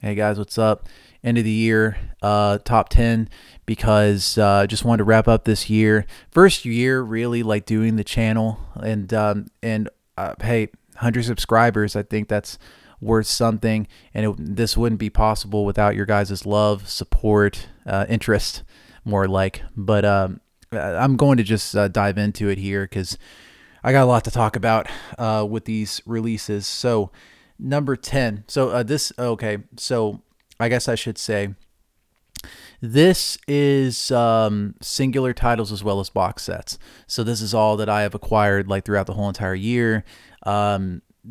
Hey guys, what's up? End of the year, top 10, because just wanted to wrap up this year. First year really like doing the channel, and hey, 100 subscribers. I think that's worth something, and this wouldn't be possible without your guys' love, support, interest, more like. But I'm going to just dive into it here because I got a lot to talk about with these releases. So number 10. So okay. So I guess I should say this is singular titles as well as box sets. So this is all that I have acquired like throughout the whole entire year.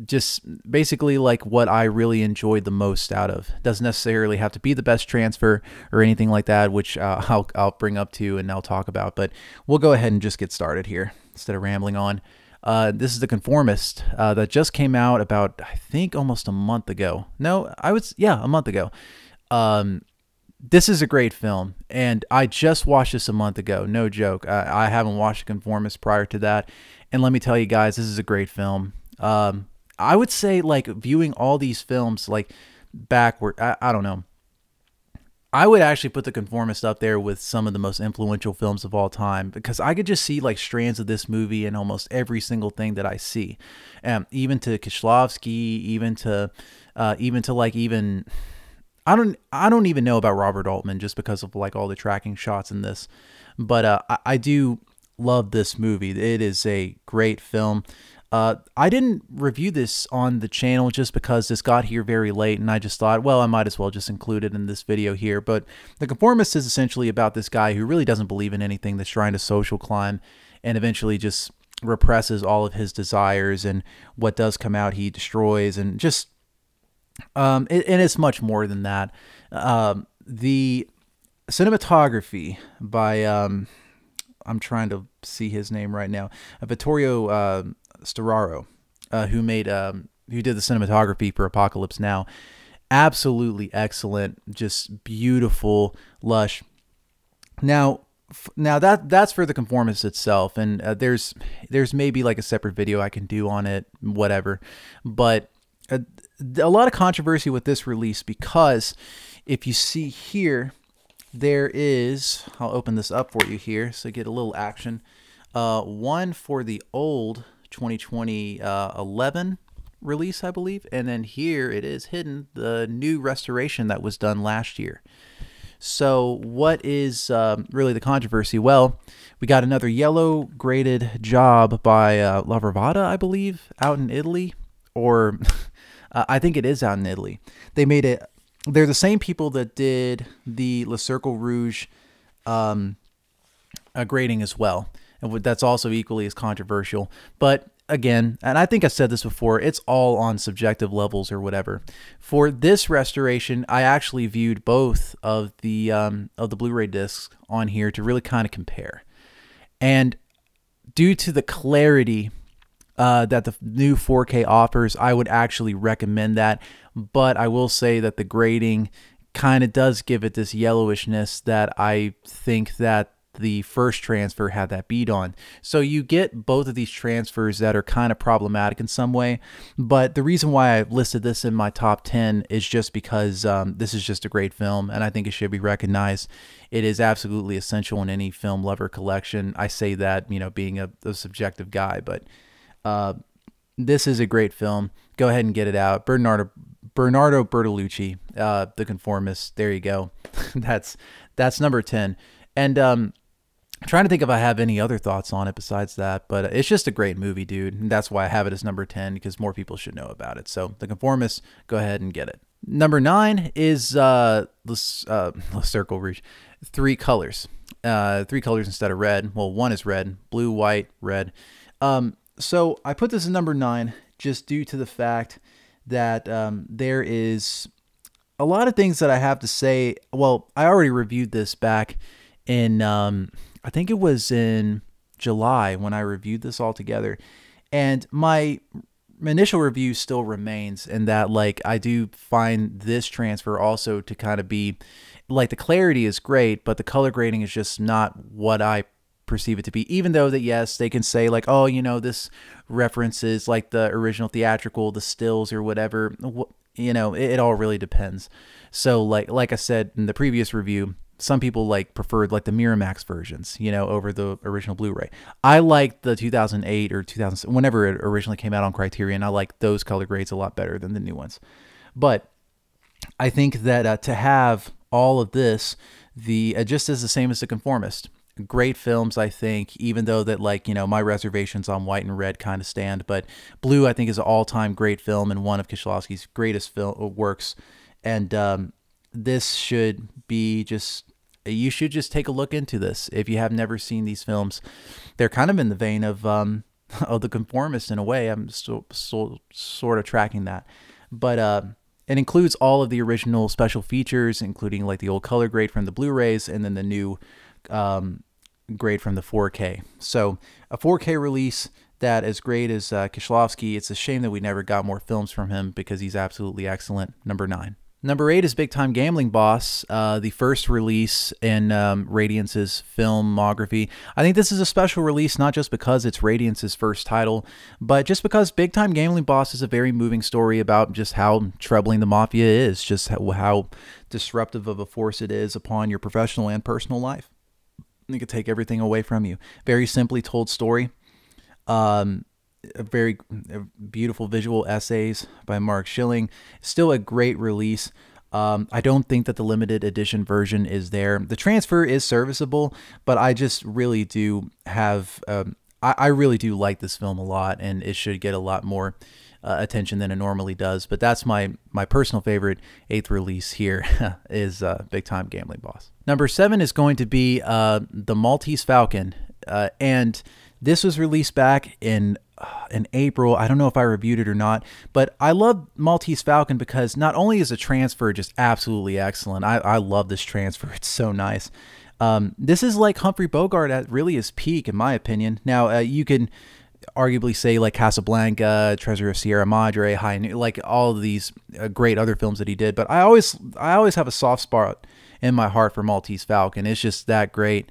Just basically like what I really enjoyed the most out of. Doesn't necessarily have to be the best transfer or anything like that, which I'll bring up to and I'll talk about. But we'll go ahead and just get started here instead of rambling on. This is The Conformist that just came out about, I think, almost a month ago. No, a month ago. This is a great film, and I just watched this a month ago. No joke. I haven't watched The Conformist prior to that, and let me tell you guys, this is a great film. I would say, like, viewing all these films, like, backward, I don't know. I would actually put The Conformist up there with some of the most influential films of all time, because I could just see like strands of this movie in almost every single thing that I see, even to Kieślowski, even to I don't even know about Robert Altman just because of like all the tracking shots in this, but I do love this movie. It is a great film. I didn't review this on the channel just because this got here very late, and I just thought, well, I might as well just include it in this video here. But The Conformist is essentially about this guy who really doesn't believe in anything, that's trying to social climb, and eventually just represses all of his desires, and what does come out he destroys, and just and it's much more than that. The cinematography by I'm trying to see his name right now, Vittorio Storaro, who did the cinematography for Apocalypse Now. Absolutely excellent, just beautiful, lush. Now that's for The Conformist itself, and there's maybe like a separate video I can do on it, whatever. But a lot of controversy with this release, because if you see here, there is, I'll open this up for you here so get a little action. One for the old 2020 11 release, I believe, and then here it is hidden, the new restoration that was done last year. So what is really the controversy? Well, we got another yellow graded job by La Bravata, I believe, out in Italy, or I think it is out in Italy. They made it. They're the same people that did the Le Cercle Rouge grading as well, and that's also equally as controversial. But again, and I think I said this before, it's all on subjective levels or whatever. For this restoration, I actually viewed both of the Blu Ray discs on here to really kind of compare, and due to the clarity that the new 4K offers, I would actually recommend that. But I will say that the grading kind of does give it this yellowishness that I think that the first transfer had that beat on. So you get both of these transfers that are kind of problematic in some way. But the reason why I listed this in my top 10 is just because this is just a great film, and I think it should be recognized. It is absolutely essential in any film lover collection. I say that, you know, being a subjective guy, but this is a great film. Go ahead and get it out. Bernardo Bertolucci, The Conformist. There you go. that's number 10. And I'm trying to think if I have any other thoughts on it besides that, but it's just a great movie, dude. And that's why I have it as number 10, because more people should know about it. So The Conformist, go ahead and get it. Number 9 is Le Cercle Rouge. Three colors instead of red. Well, one is red, blue, white, red. So I put this in number 9 just due to the fact that there is a lot of things that I have to say. Well, I already reviewed this back in, I think it was in July when I reviewed this all together. And my initial review still remains in that, like, I do find this transfer also to kind of be, like, the clarity is great, but the color grading is just not what I perceive it to be. Even though that, yes, they can say like, oh, you know, this references like the original theatrical, the stills or whatever. You know, it all really depends. So like I said in the previous review, some people like preferred like the Miramax versions, you know, over the original Blu-ray. I like the 2008 or 2000, whenever it originally came out on Criterion. I like those color grades a lot better than the new ones. But I think that to have all of this, just as the same as The Conformist. Great films, I think, even though that, like, you know, my reservations on white and red kind of stand. But Blue, I think, is an all-time great film and one of Kieślowski's greatest works. And this should be you should just take a look into this if you have never seen these films. They're kind of in the vein of The Conformist in a way. I'm sort of tracking that. But it includes all of the original special features, including like the old color grade from the Blu-rays and then the new grade from the 4K. So a 4K release that as great as Kieślowski, it's a shame that we never got more films from him because he's absolutely excellent. Number 9. Number 8 is Big Time Gambling Boss, the first release in Radiance's filmography. I think this is a special release, not just because it's Radiance's first title, but just because Big Time Gambling Boss is a very moving story about just how troubling the Mafia is, just how disruptive of a force it is upon your professional and personal life. It could take everything away from you. Very simply told story. Very beautiful visual essays by Mark Schilling. Still a great release. I don't think that the limited edition version is there. The transfer is serviceable, but I just really do have... I really do like this film a lot, and it should get a lot more attention than it normally does. But that's my personal favorite 8th release here is Big Time Gambling Boss. Number 7 is going to be the Maltese Falcon, and this was released back in April. I don't know if I reviewed it or not, but I love Maltese Falcon because not only is the transfer just absolutely excellent, I love this transfer. It's so nice. This is like Humphrey Bogart at really his peak, in my opinion. Now, you can arguably say like Casablanca, Treasure of Sierra Madre, like all of these great other films that he did, but I always have a soft spot in my heart for Maltese Falcon. It's just that great.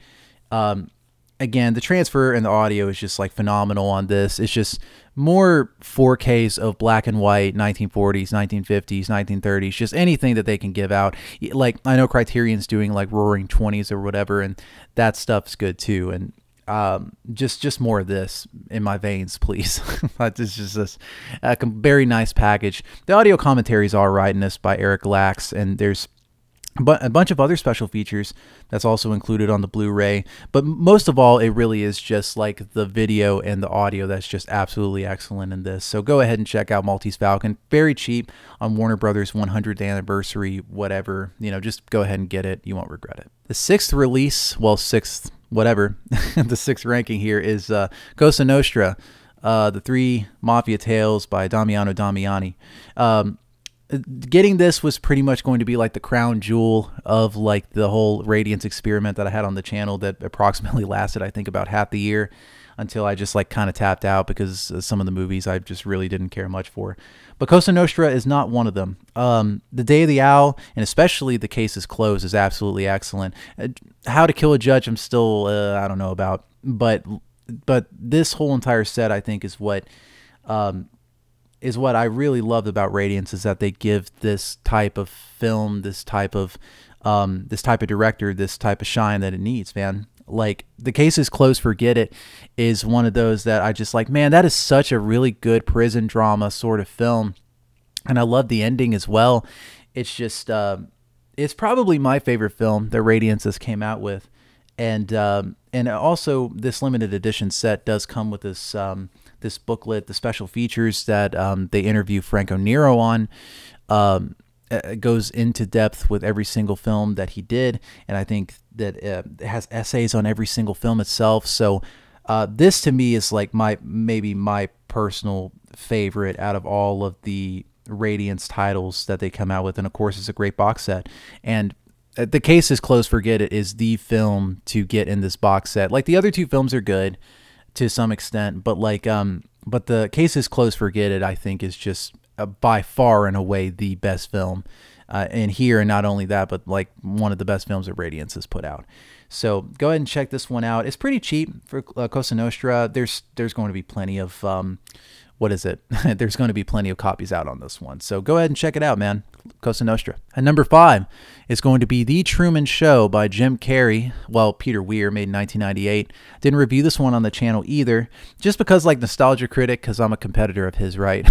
Again, the transfer and the audio is just like phenomenal on this. It's just more 4Ks of black and white, 1940s, 1950s, 1930s, just anything that they can give out. Like, I know Criterion's doing like Roaring 20s or whatever, and that stuff's good too. And just more of this in my veins, please. It's just this very nice package. The audio commentary is all right in this by Eric Lax, and there's a bunch of other special features that's also included on the Blu-ray. But most of all, it really is just like the video and the audio that's just absolutely excellent in this. So go ahead and check out Maltese Falcon. Very cheap on Warner Brothers 100th anniversary, whatever. You know, just go ahead and get it. You won't regret it. The 6th release, well, 6th, whatever, the 6th ranking here is Cosa Nostra, the 3 Mafia Tales by Damiano Damiani. Getting this was pretty much going to be like the crown jewel of like the whole Radiance experiment that I had on the channel that approximately lasted, I think, about half the year until I just like kind of tapped out because some of the movies I just really didn't care much for. But Cosa Nostra is not one of them. The Day of the Owl, and especially The Case is Closed, is absolutely excellent. How to Kill a Judge, I'm still, I don't know about. But this whole entire set, I think, is what I really loved about Radiance, is that they give this type of film, this type of director, this type of shine that it needs, man. Like, The Case is Closed, Forget It is one of those that I just like, man, that is such a really good prison drama sort of film. And I love the ending as well. It's just, it's probably my favorite film that Radiance has came out with. And also this limited edition set does come with this, this booklet, the special features that they interview Franco Nero on. It goes into depth with every single film that he did, and I think that it has essays on every single film itself. So this to me is like maybe my personal favorite out of all of the Radiance titles that they come out with, and of course it's a great box set. And The Case is Closed, Forget It is the film to get in this box set. Like, the other 2 films are good to some extent, but like but The Case is Closed, Forget It, I think, is just by far and away the best film in here. And not only that, but like one of the best films that Radiance has put out. So go ahead and check this one out. It's pretty cheap for Cosa Nostra. There's going to be plenty of what is it? There's going to be plenty of copies out on this one. So go ahead and check it out, man. Cosa Nostra. And number 5 is going to be The Truman Show by Jim Carrey. Well, Peter Weir, made in 1998. Didn't review this one on the channel either, just because, like, nostalgia critic, because I'm a competitor of his, right?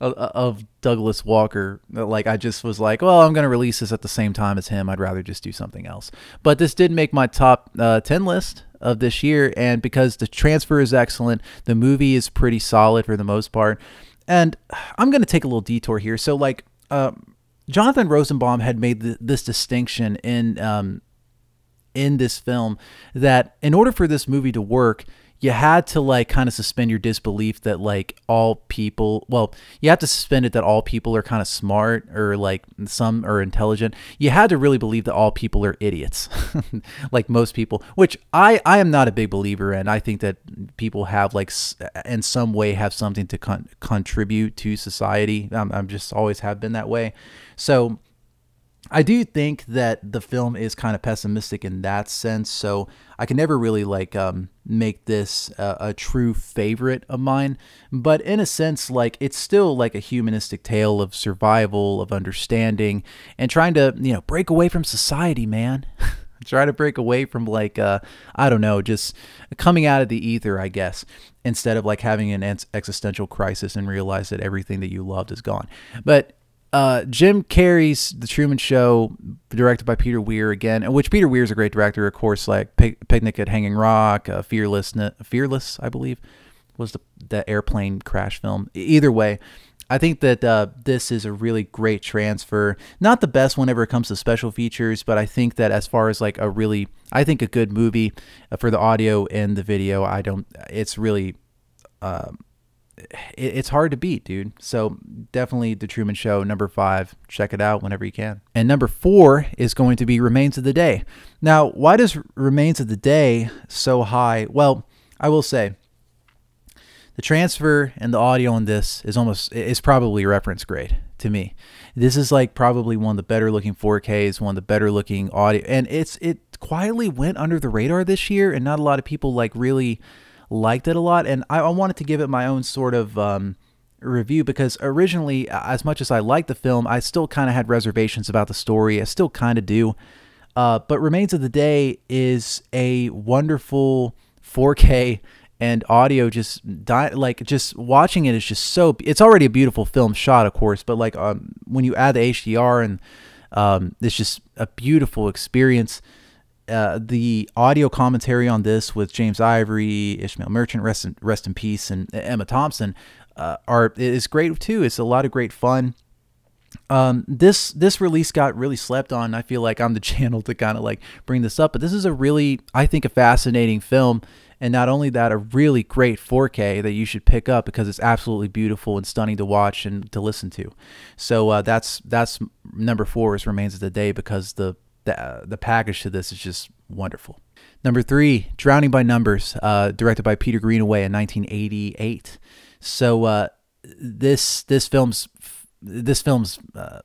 Of Douglas Walker. Like, I just was like, well, I'm going to release this at the same time as him. I'd rather just do something else. But this did make my top 10 list of this year, and because the transfer is excellent, the movie is pretty solid for the most part. And I'm going to take a little detour here. So, like, Jonathan Rosenbaum had made this distinction in this film that in order for this movie to work, you had to, like, kind of suspend your disbelief that, like, all people, well, you have to suspend it that all people are kind of smart, or, like, some are intelligent. You had to really believe that all people are idiots, like most people, which I am not a big believer in. I think that people have, like, in some way have something to contribute to society. I'm just always have been that way. So I do think that the film is kind of pessimistic in that sense, so I can never really, like, make this a true favorite of mine. But in a sense, like, it's still like a humanistic tale of survival, of understanding, and trying to, you know, break away from society, man. Try to break away from, like, I don't know, just coming out of the ether, I guess, instead of, like, having an existential crisis and realize that everything that you loved is gone. But Jim Carrey's The Truman Show, directed by Peter Weir again, which Peter Weir is a great director, of course, like Picnic at Hanging Rock, Fearless, I believe, was the airplane crash film. Either way, I think that this is a really great transfer. Not the best whenever it comes to special features, but I think that as far as, like, I think a good movie for the audio and the video, it's really, it's hard to beat, dude. So definitely The Truman Show, number 5. Check it out whenever you can. And number 4 is going to be Remains of the Day. Now, why does Remains of the Day so high? Well, I will say the transfer and the audio on this is probably reference grade to me. This is, like, probably one of the better looking 4Ks, one of the better looking audio, and it quietly went under the radar this year, and not a lot of people, like, really liked it a lot. And I wanted to give it my own sort of review, because originally, as much as I liked the film, I still kind of had reservations about the story. I still kind of do. But Remains of the Day is a wonderful 4K and audio. Just watching it is just so, it's already a beautiful film shot, of course, but, like, when you add the HDR, and it's just a beautiful experience. The audio commentary on this with James Ivory, Ishmael Merchant, rest in peace, and Emma Thompson is great too. It's a lot of great fun. This release got really slept on. I feel like I'm the channel to kind of, like, bring this up, but this is a really, I think, a fascinating film. And not only that, a really great 4K that you should pick up, because it's absolutely beautiful and stunning to watch and to listen to. So that's number 4 is Remains of the Day, because the package to this is just wonderful. Number 3, Drowning by Numbers, directed by Peter Greenaway in 1988. So this film's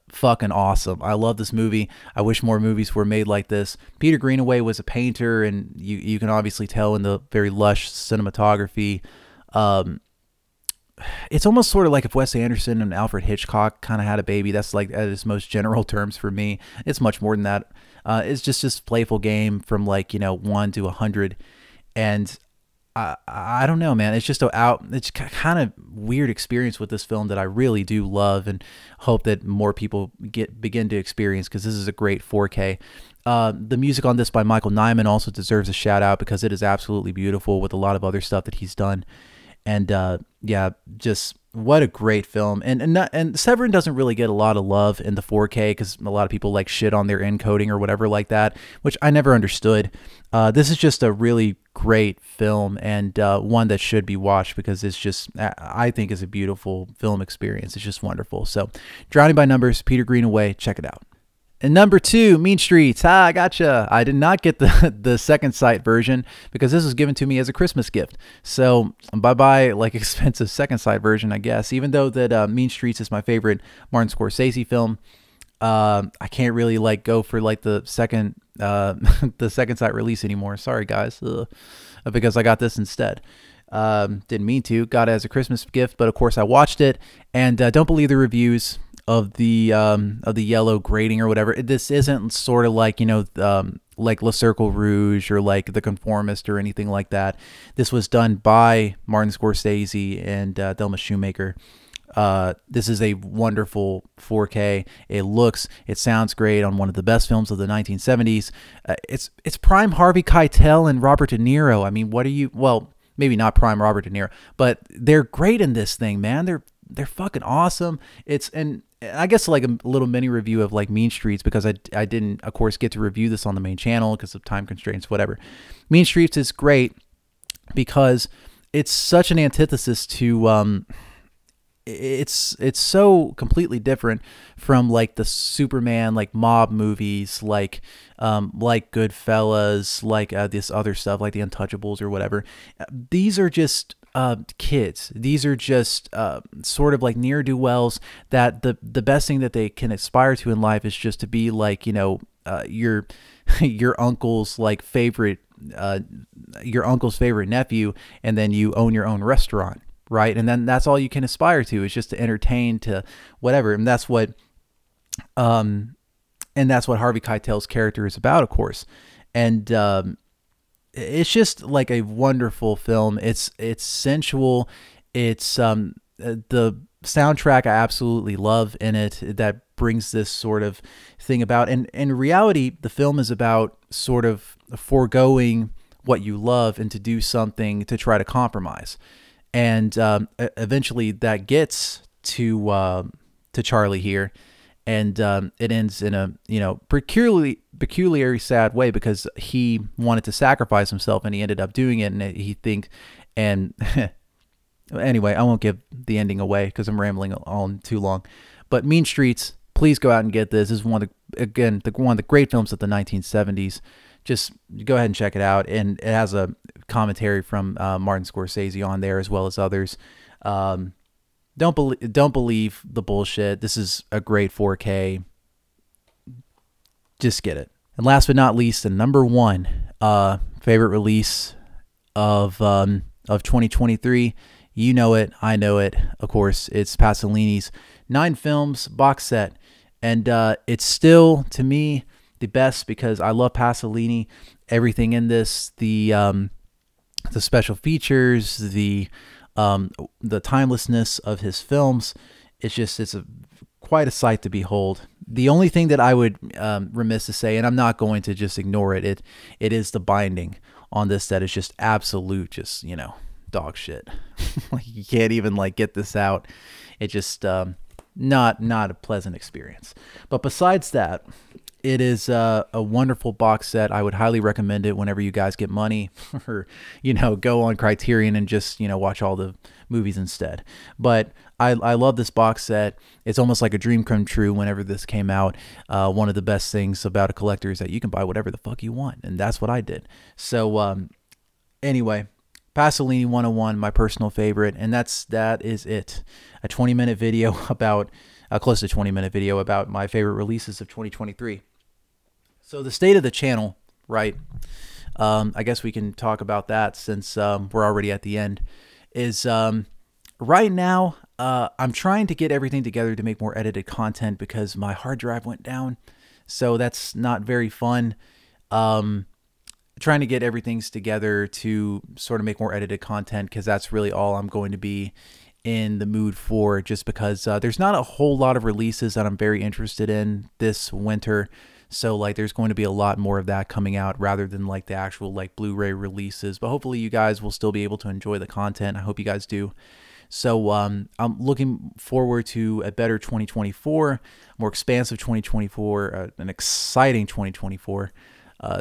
fucking awesome. I love this movie. I wish more movies were made like this. Peter Greenaway was a painter, and you can obviously tell in the very lush cinematography. It's almost sort of like if Wes Anderson and Alfred Hitchcock kind of had a baby. That's, like, at its most general terms for me. It's much more than that. It's just this playful game from, like, 1 to 100. And I don't know, man. It's just it's kind of weird experience with this film that I really do love, and hope that more people begin to experience, because this is a great 4K. The music on this by Michael Nyman also deserves a shout out, because it is absolutely beautiful, with a lot of other stuff that he's done. And yeah, just what a great film. And Severin doesn't really get a lot of love in the 4K, because a lot of people, like, shit on their encoding or whatever like that, which I never understood. This is just a really great film, and one that should be watched, because it's just, I think, is a beautiful film experience. It's just wonderful. So Drowning by Numbers, Peter Greenaway, check it out. And number 2, Mean Streets. I gotcha. I did not get the second sight version, because this was given to me as a Christmas gift. So bye-bye, like, expensive second sight version, I guess. Even though that Mean Streets is my favorite Martin Scorsese film, I can't really, like, go for, like, the second sight release anymore. Sorry, guys, because I got this instead. Didn't mean to. Got it as a Christmas gift, but of course I watched it, and don't believe the reviews of the yellow grating or whatever. This isn't sort of like, you know, like Le Cercle Rouge or like The Conformist or anything like that. This was done by Martin Scorsese and Thelma Shoemaker. This is a wonderful 4K. It sounds great on one of the best films of the 1970s. It's prime Harvey Keitel and Robert De Niro. I mean, well, maybe not prime Robert De Niro, but they're great in this thing, man. They're fucking awesome. And I guess like a little mini review of like Mean Streets, because I didn't, of course, get to review this on the main channel because of time constraints, whatever. Mean Streets is great because it's such an antithesis to it's so completely different from like the Superman, like mob movies, like Goodfellas, like this other stuff, like The Untouchables or whatever. These are just kids. These are just sort of like ne'er-do-wells that the best thing that they can aspire to in life is just to be like, you know, your uncle's like favorite nephew, and then you own your own restaurant. Right. And then that's all you can aspire to, is just to entertain, to whatever. And that's what Harvey Keitel's character is about, of course. And it's just like a wonderful film. It's sensual. It's the soundtrack I absolutely love in it, that brings this sort of thing about. And in reality, the film is about sort of foregoing what you love and to do something to try to compromise. And eventually that gets to Charlie here, and it ends in a, you know, peculiarly sad way, because he wanted to sacrifice himself and he ended up doing it, and anyway, I won't give the ending away because I'm rambling on too long. But Mean Streets, please go out and get this. This is one of the great films of the 1970s. Just go ahead and check it out, and it has a commentary from Martin Scorsese on there, as well as others. Don't believe the bullshit. This is a great 4K. Just get it. And last but not least, the number one favorite release of 2023. You know it, I know it. Of course, it's Pasolini's 9 films box set, and it's still, to me, the best, because I love Pasolini. Everything in this, the special features, the timelessness of his films, it's quite a sight to behold. The only thing that I would remiss to say, and I'm not going to just ignore it, it is the binding on this that is just absolute, just, you know, dog shit. Like, you can't even like get this out. It just not a pleasant experience. But besides that, it is a wonderful box set. I would highly recommend it whenever you guys get money, or, you know, go on Criterion and just, you know, watch all the movies instead. But I love this box set. It's almost like a dream come true whenever this came out. One of the best things about a collector is that you can buy whatever the fuck you want, and that's what I did. So anyway, Pasolini 101, my personal favorite, and that is it. A 20-minute video about close to 20-minute video about my favorite releases of 2023. So the state of the channel, right? I guess we can talk about that since we're already at the end. Is right now I'm trying to get everything together to make more edited content, because my hard drive went down, so that's not very fun. Trying to get everything together to sort of make more edited content, because that's really all I'm going to be in the mood for, just because there's not a whole lot of releases that I'm very interested in this winter. So like there's going to be a lot more of that coming out rather than like the actual like Blu Ray releases. But hopefully you guys will still be able to enjoy the content. I hope you guys do. So I'm looking forward to a better 2024, more expansive 2024, an exciting 2024.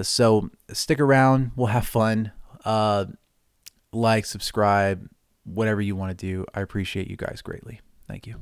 So stick around. We'll have fun. Like, subscribe, whatever you want to do. I appreciate you guys greatly. Thank you.